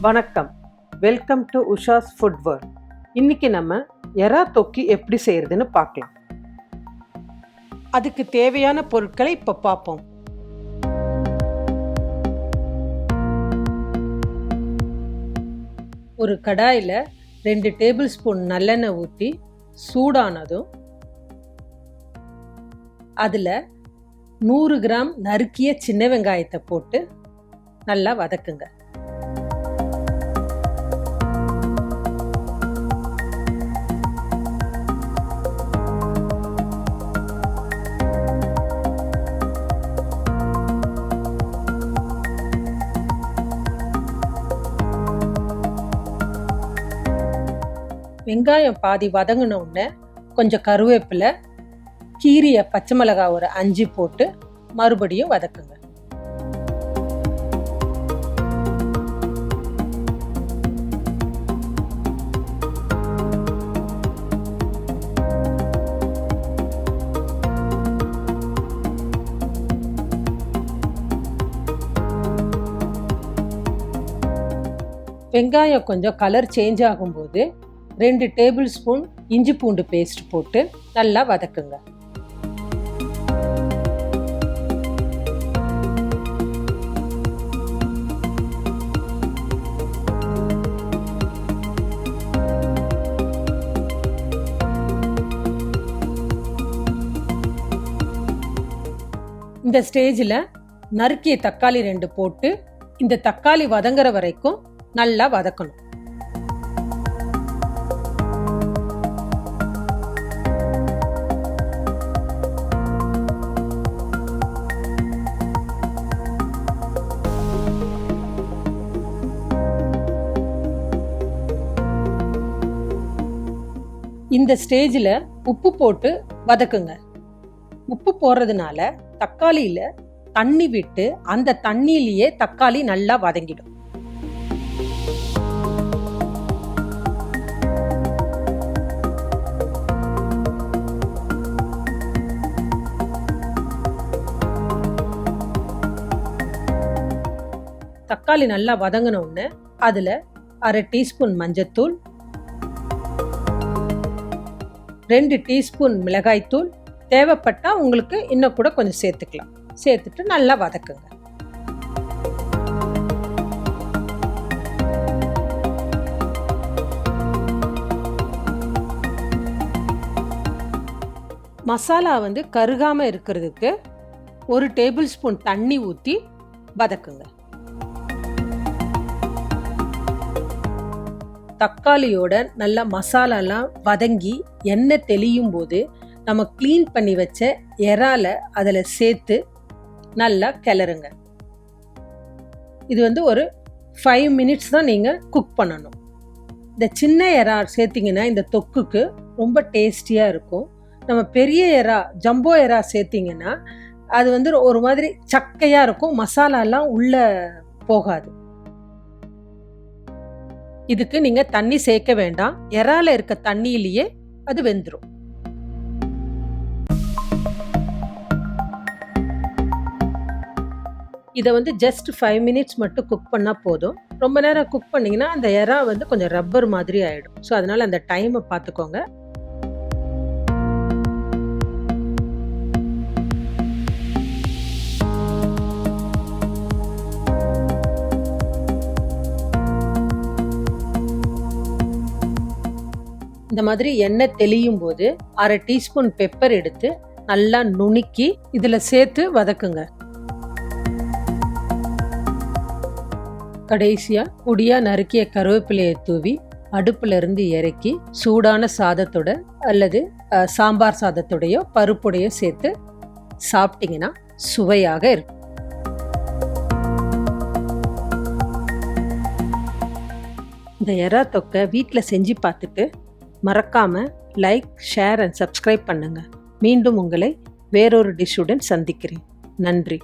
வணக்கம், welcome to Usha's ஃபுட்வேர்ல்ட். இன்னைக்கு நம்ம எறா தொக்கி எப்படி செய்யறதுன்னு பார்க்கலாம். அதுக்கு தேவையான பொருட்களை இப்போ பார்ப்போம். ஒரு கடாயில் 2 டேபிள் ஸ்பூன் நல்லெண்ணெய் ஊற்றி சூடானதும் அதில் 100 கிராம் நறுக்கிய சின்ன வெங்காயத்தை போட்டு நல்லா வதக்குங்க. வெங்காயம் பாதி வதங்கின உடனே கொஞ்சம் கருவேப்பிலை, கீரிய பச்சை மிளகாய் ஒரு 5 போட்டு மறுபடியும் வதக்குங்க. வெங்காயம் கொஞ்சம் கலர் சேஞ்ச் ஆகும்போது 2 டேபிள் ஸ்பூன் இஞ்சி பூண்டு பேஸ்ட் போட்டு நல்லா வதக்குங்க. இந்த ஸ்டேஜில் நறுக்கிய தக்காளி 2 போட்டு இந்த தக்காளி வதங்குற வரைக்கும் நல்லா வதக்கணும். இந்த ஸ்டேஜில் உப்பு போட்டு வதக்குங்க. உப்பு போடுறதுனால தக்காளியில் தண்ணி விட்டு அந்த தண்ணியிலேயே தக்காளி நல்லா வதங்கிடும். தக்காளி நல்லா வதங்கினோன்னு அதில் 1/2 டீஸ்பூன் மஞ்சத்தூள், 2 டீஸ்பூன் மிளகாய்த்தூள், தேவைப்பட்டா உங்களுக்கு இன்னும் கூட கொஞ்சம் சேர்த்துக்கலாம். சேர்த்துட்டு நல்லா வதக்குங்க. மசாலா கருகாம இருக்கிறதுக்கு 1 டேபிள் ஸ்பூன் தண்ணி ஊற்றி வதக்குங்க. தக்காளியோட நல்லா மசாலாலாம் வதங்கி எண்ணெய் தெளியும் போது நம்ம க்ளீன் பண்ணி வச்ச எறால அதில் சேர்த்து நல்லா கிளறுங்க. இது ஒரு 5 மினிட்ஸ் தான் நீங்கள் குக் பண்ணணும். இந்த சின்ன எறா சேர்த்திங்கன்னா இந்த தொக்குக்கு ரொம்ப டேஸ்டியாக இருக்கும். நம்ம பெரிய எறா, ஜம்போ எறா சேர்த்திங்கன்னா அது ஒரு மாதிரி சக்கையாக இருக்கும், மசாலாலாம் உள்ளே போகாது. இதுக்கு நீங்கள் தண்ணி சேர்க்க வேண்டாம், எறால இருக்க தண்ணியிலேயே அது வெந்துடும். இதை ஜஸ்ட் 5 மினிட்ஸ் மட்டும் குக் பண்ணால் போதும். ரொம்ப நேரம் குக் பண்ணிங்கன்னா அந்த எறா கொஞ்சம் ரப்பர் மாதிரி ஆகிடும். ஸோ அதனால் அந்த டைமை பார்த்துக்கோங்க. இந்த மாதிரி எண்ணெய் தெளியும் போது 1/2 டீஸ்பூன் பெப்பர் எடுத்து நல்லா நுணுக்கி இதில் சேர்த்து வதக்குங்க. கடைசியாக பொடியாக நறுக்கிய கருவேப்பிலையை தூவி அடுப்புல இருந்து இறக்கி சூடான சாதத்தோட அல்லது சாம்பார் சாதத்தோடையோ பருப்புடையோ சேர்த்து சாப்பிட்டீங்கன்னா சுவையாக இருக்கும். இந்த எறா தொக்கை வீட்டில் செஞ்சு பார்த்துட்டு மறக்காம லைக், ஷேர் அண்ட் சப்ஸ்கிரைப் பண்ணுங்க. மீண்டும் உங்களை வேறொரு டிஷ்ஷுடன் சந்திக்கிறேன். நன்றி.